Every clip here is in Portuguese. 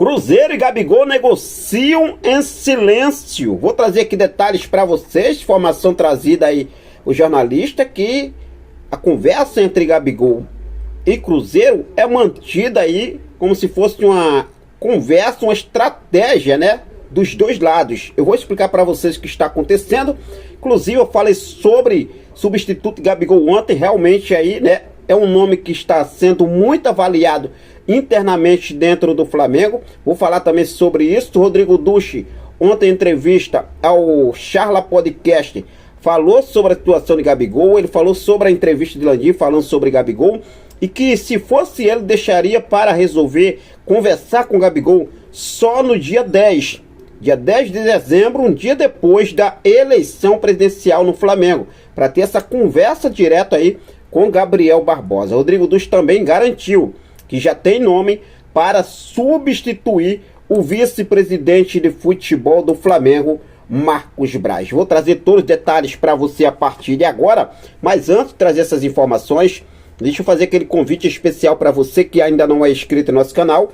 Cruzeiro e Gabigol negociam em silêncio. Vou trazer aqui detalhes para vocês, informação trazida aí o jornalista, que a conversa entre Gabigol e Cruzeiro é mantida aí como se fosse uma conversa, uma estratégia, né, dos dois lados. Eu vou explicar para vocês o que está acontecendo. Inclusive eu falei sobre substituto Gabigol ontem, realmente aí, né, é um nome que está sendo muito avaliado internamente dentro do Flamengo. Vou falar também sobre isso. Rodrigo Duche, ontem em entrevista ao Charla Podcast, falou sobre a situação de Gabigol. Ele falou sobre a entrevista de Landim falando sobre Gabigol, e que se fosse ele deixaria para resolver conversar com Gabigol só no dia 10 de dezembro, um dia depois da eleição presidencial no Flamengo, para ter essa conversa direta aí com Gabriel Barbosa. Rodrigo Duche também garantiu que já tem nome para substituir o vice-presidente de futebol do Flamengo, Marcos Braz. Vou trazer todos os detalhes para você a partir de agora, mas antes de trazer essas informações, deixa eu fazer aquele convite especial para você que ainda não é inscrito no nosso canal.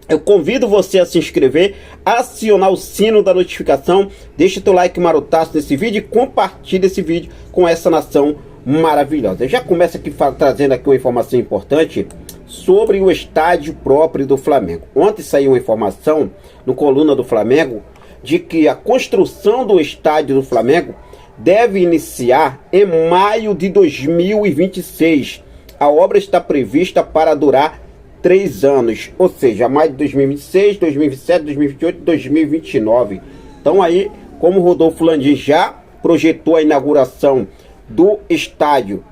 Eu convido você a se inscrever, acionar o sino da notificação, deixa o teu like marotaço nesse vídeo e compartilha esse vídeo com essa nação maravilhosa. Eu já começo aqui trazendo aqui uma informação importante sobre o estádio próprio do Flamengo. Ontem saiu uma informação no Coluna do Flamengo de que a construção do estádio do Flamengo deve iniciar em maio de 2026. A obra está prevista para durar 3 anos, ou seja, maio de 2026, 2027, 2028 e 2029. Então aí, como o Rodolfo Landim já projetou a inauguração do estádio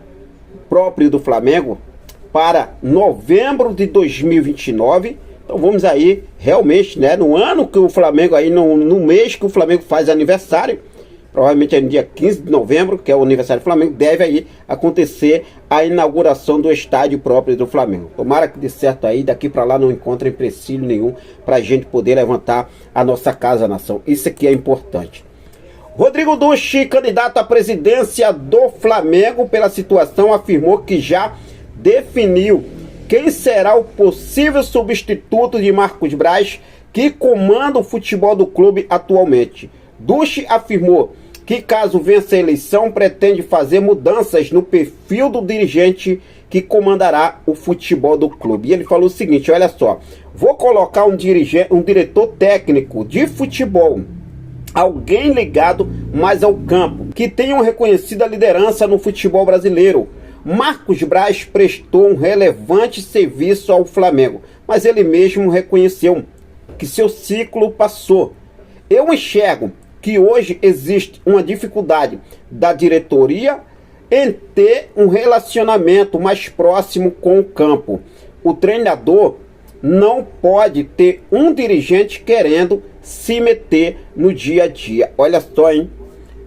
próprio do Flamengo para novembro de 2029, então vamos aí realmente, né, no ano que o Flamengo aí, no mês que o Flamengo faz aniversário, provavelmente é no dia 15 de novembro, que é o aniversário do Flamengo, deve aí acontecer a inauguração do estádio próprio do Flamengo. Tomara que dê certo aí, daqui para lá não encontre empecilho nenhum para a gente poder levantar a nossa casa, nação. Isso aqui é importante. Rodrigo Duche, candidato à presidência do Flamengo pela situação, afirmou que já definiu quem será o possível substituto de Marcos Braz, que comanda o futebol do clube atualmente. Duche afirmou que, caso vença a eleição, pretende fazer mudanças no perfil do dirigente que comandará o futebol do clube. E ele falou o seguinte: olha só, vou colocar um diretor técnico de futebol, alguém ligado mais ao campo, que tenha uma reconhecida liderança no futebol brasileiro. Marcos Braz prestou um relevante serviço ao Flamengo, mas ele mesmo reconheceu que seu ciclo passou. Eu enxergo que hoje existe uma dificuldade da diretoria em ter um relacionamento mais próximo com o campo. O treinador não pode ter um dirigente querendo se meter no dia a dia. Olha só, hein?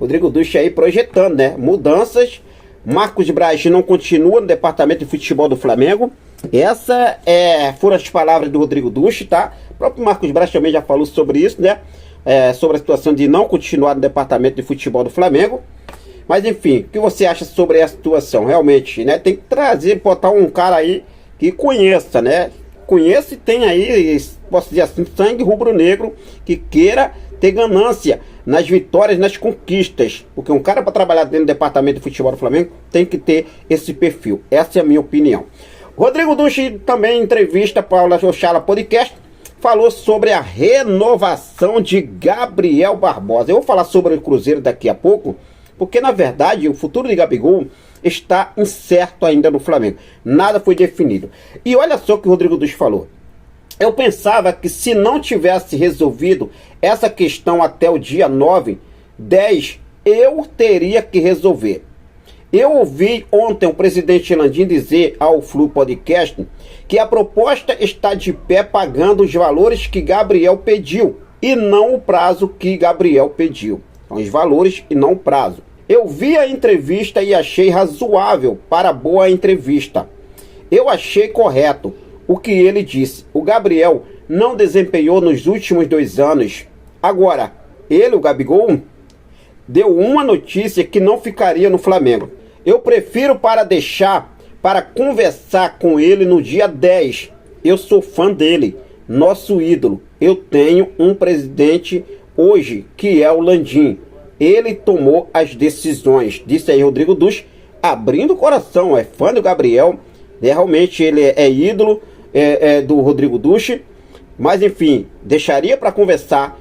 Rodrigo Duche aí projetando, né, mudanças. Marcos Braz não continua no departamento de futebol do Flamengo. Essa foram as palavras do Rodrigo Duche, tá? O próprio Marcos Braz também já falou sobre isso, né? Sobre a situação de não continuar no departamento de futebol do Flamengo. Mas enfim, o que você acha sobre essa situação? Realmente, né? Tem que trazer, botar um cara aí que conheça, né? Conheça e tem aí, posso dizer assim, sangue rubro-negro, que queira ter ganância nas vitórias, nas conquistas. Porque um cara para trabalhar dentro do departamento de futebol do Flamengo tem que ter esse perfil. Essa é a minha opinião. Rodrigo Duche também, em entrevista para o Charla Podcast, falou sobre a renovação de Gabriel Barbosa. Eu vou falar sobre o Cruzeiro daqui a pouco, porque na verdade o futuro de Gabigol está incerto ainda no Flamengo. Nada foi definido. E olha só o que o Rodrigo Duche falou. Eu pensava que se não tivesse resolvido essa questão até o dia 9, 10, eu teria que resolver. Eu ouvi ontem o presidente Landim dizer ao Flu Podcast que a proposta está de pé pagando os valores que Gabriel pediu e não o prazo que Gabriel pediu. Então, os valores e não o prazo. Eu vi a entrevista e achei razoável para boa entrevista. Eu achei correto o que ele disse. O Gabriel não desempenhou nos últimos 2 anos. Agora, ele, o Gabigol, deu uma notícia que não ficaria no Flamengo. Eu prefiro para conversar com ele no dia 10. Eu sou fã dele. nosso ídolo. Eu tenho um presidente hoje, que é o Landim. Ele tomou as decisões, disse aí Rodrigo Duche, abrindo o coração, é fã do Gabriel, realmente ele é ídolo do Rodrigo Duche, mas enfim, deixaria para conversar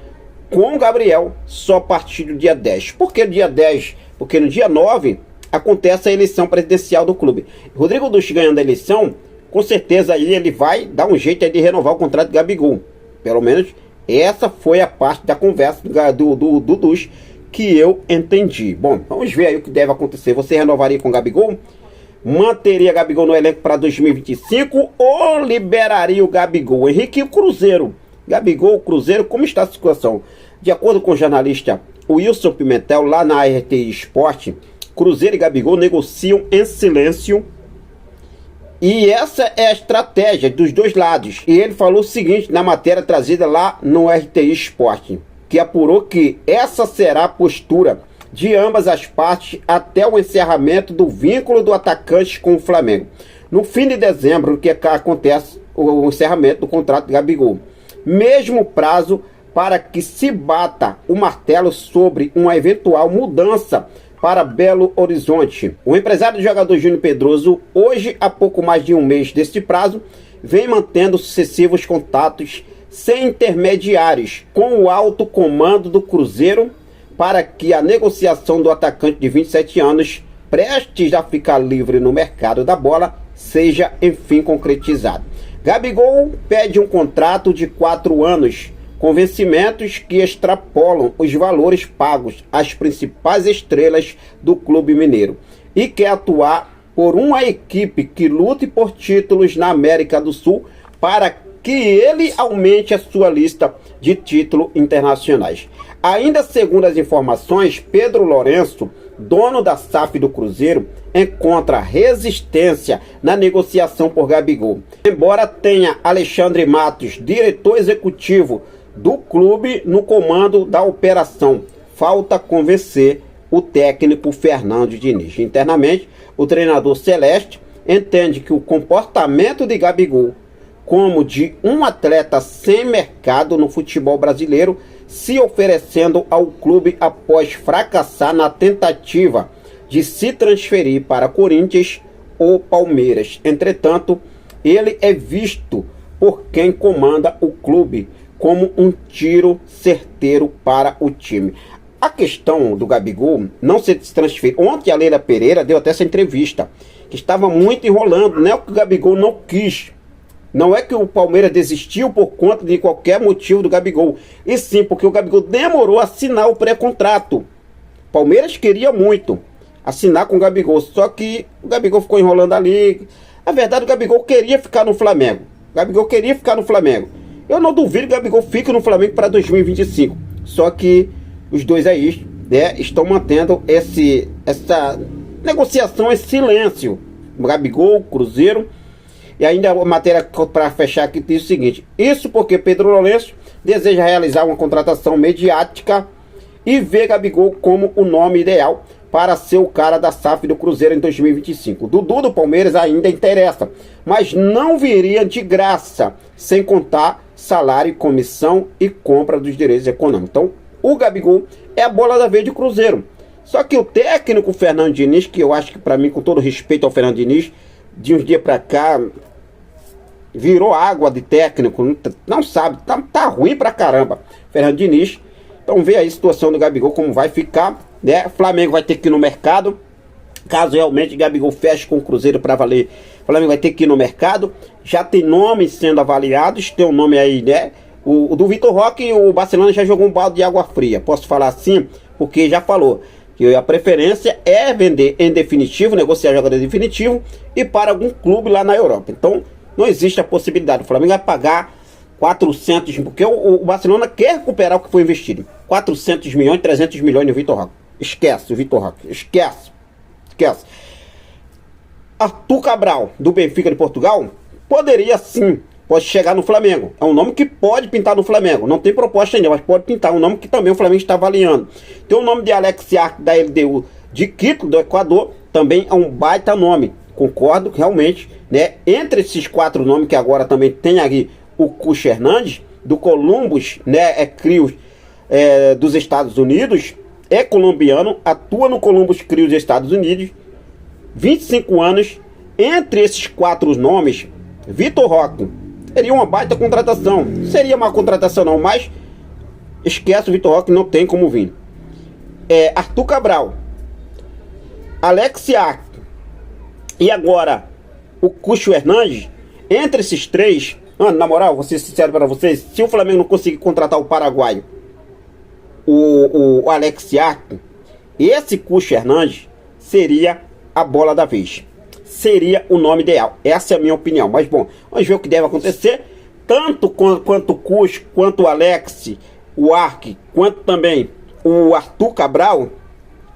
com o Gabriel só a partir do dia 10. Por que dia 10? Porque no dia 9 acontece a eleição presidencial do clube. Rodrigo Duche ganhando a eleição, com certeza aí ele vai dar um jeito aí de renovar o contrato de Gabigol. Pelo menos essa foi a parte da conversa do Duche que eu entendi. Bom, vamos ver aí o que deve acontecer. Você renovaria com o Gabigol? Manteria Gabigol no elenco para 2025 ou liberaria o Gabigol? Henrique, e o Cruzeiro? Gabigol, Cruzeiro, como está a situação? De acordo com o jornalista Wilson Pimentel, lá na RTI Esporte, Cruzeiro e Gabigol negociam em silêncio. E essa é a estratégia dos dois lados. E ele falou o seguinte na matéria trazida lá no RTI Esporte, que apurou que essa será a postura de ambas as partes até o encerramento do vínculo do atacante com o Flamengo. No fim de dezembro, que acontece o encerramento do contrato de Gabigol. Mesmo prazo para que se bata o martelo sobre uma eventual mudança para Belo Horizonte. O empresário do jogador Júnior Pedroso, hoje há pouco mais de um mês deste prazo, vem mantendo sucessivos contatos sem intermediários com o alto comando do Cruzeiro para que a negociação do atacante de 27 anos, prestes a ficar livre no mercado da bola, seja enfim concretizada. Gabigol pede um contrato de 4 anos, com vencimentos que extrapolam os valores pagos às principais estrelas do clube mineiro, e quer atuar por uma equipe que lute por títulos na América do Sul para que ele aumente a sua lista de títulos internacionais. Ainda segundo as informações, Pedro Lourenço, dono da SAF do Cruzeiro, encontra resistência na negociação por Gabigol. Embora tenha Alexandre Matos, diretor executivo do clube, no comando da operação, falta convencer o técnico Fernando Diniz. Internamente, o treinador celeste entende que o comportamento de Gabigol, como de um atleta sem mercado no futebol brasileiro, se oferecendo ao clube após fracassar na tentativa de se transferir para Corinthians ou Palmeiras. Entretanto, ele é visto por quem comanda o clube como um tiro certeiro para o time. A questão do Gabigol não se transferir. Ontem a Leila Pereira deu até essa entrevista, que estava muito enrolando. Não é que o Gabigol não quis. Não é que o Palmeiras desistiu por conta de qualquer motivo do Gabigol. E sim, porque o Gabigol demorou a assinar o pré-contrato. O Palmeiras queria muito assinar com o Gabigol, só que o Gabigol ficou enrolando ali. Na verdade, o Gabigol queria ficar no Flamengo. O Gabigol queria ficar no Flamengo. Eu não duvido que o Gabigol fique no Flamengo para 2025. Só que os dois aí, né, estão mantendo essa negociação em silêncio. O Gabigol, Cruzeiro. E ainda a matéria para fechar aqui diz o seguinte: isso porque Pedro Lourenço deseja realizar uma contratação mediática e vê Gabigol como o nome ideal para ser o cara da SAF do Cruzeiro em 2025. Dudu do Palmeiras ainda interessa, mas não viria de graça, sem contar salário, comissão e compra dos direitos econômicos. Então, o Gabigol é a bola da vez do Cruzeiro. Só que o técnico Fernando Diniz, que eu acho que para mim, com todo respeito ao Fernando Diniz, de uns dias pra cá virou água de técnico, não sabe, tá ruim pra caramba Fernando Diniz. Então vê aí a situação do Gabigol como vai ficar, né? Flamengo vai ter que ir no mercado, caso realmente Gabigol feche com o Cruzeiro pra valer. Flamengo vai ter que ir no mercado, já tem nomes sendo avaliados, tem um nome aí, né? O do Vitor Roque, o Barcelona já jogou um balde de água fria, posso falar assim, porque já falou que a preferência é vender em definitivo, negociar jogador definitivo e para algum clube lá na Europa. Então, não existe a possibilidade. O Flamengo vai pagar 400, porque o Barcelona quer recuperar o que foi investido. 400 milhões, 300 milhões no Vitor Roque. Esquece o Vitor Roque, esquece. Arthur Cabral, do Benfica de Portugal, poderia sim, pode chegar no Flamengo. É um nome que pode pintar no Flamengo. Não tem proposta ainda, mas pode pintar. Um nome que também o Flamengo está avaliando. Tem o nome de Alex Arc, da LDU de Quito, do Equador. Também é um baita nome. Concordo, realmente, né? Entre esses 4 nomes, que agora também tem ali o Cucho Hernandes, do Columbus, né, Crew dos Estados Unidos, é colombiano, atua no Columbus Crew dos Estados Unidos, 25 anos. Entre esses 4 nomes, Vitor Roque seria uma baita contratação. Seria uma contratação não, mas esquece o Vitor Roque, não tem como vir. Arthur Cabral, Alex Iacto e agora o Cucho Hernandes. Entre esses 3, na moral, vou ser sincero para vocês, se o Flamengo não conseguir contratar o paraguaio, o Alex Iacto, esse Cucho Hernandes seria a bola da vez. Seria o nome ideal. Essa é a minha opinião. Mas bom, vamos ver o que deve acontecer. Tanto quanto o Cucho, quanto o Alex, o Arque, quanto também o Arthur Cabral,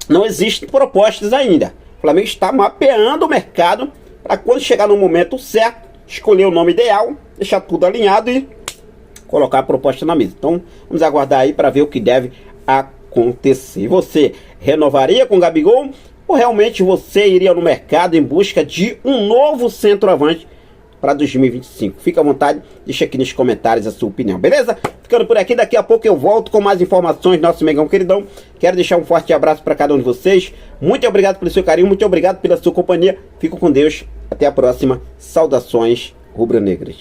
não existem propostas ainda. O Flamengo está mapeando o mercado para quando chegar no momento certo, escolher o nome ideal, deixar tudo alinhado e colocar a proposta na mesa. Então, vamos aguardar aí para ver o que deve acontecer. Você renovaria com o Gabigol? Ou realmente você iria no mercado em busca de um novo centroavante para 2025? Fica à vontade, deixa aqui nos comentários a sua opinião, beleza? Ficando por aqui, daqui a pouco eu volto com mais informações, nosso Mengão queridão. Quero deixar um forte abraço para cada um de vocês. Muito obrigado pelo seu carinho, muito obrigado pela sua companhia. Fico com Deus, até a próxima. Saudações rubro-negras.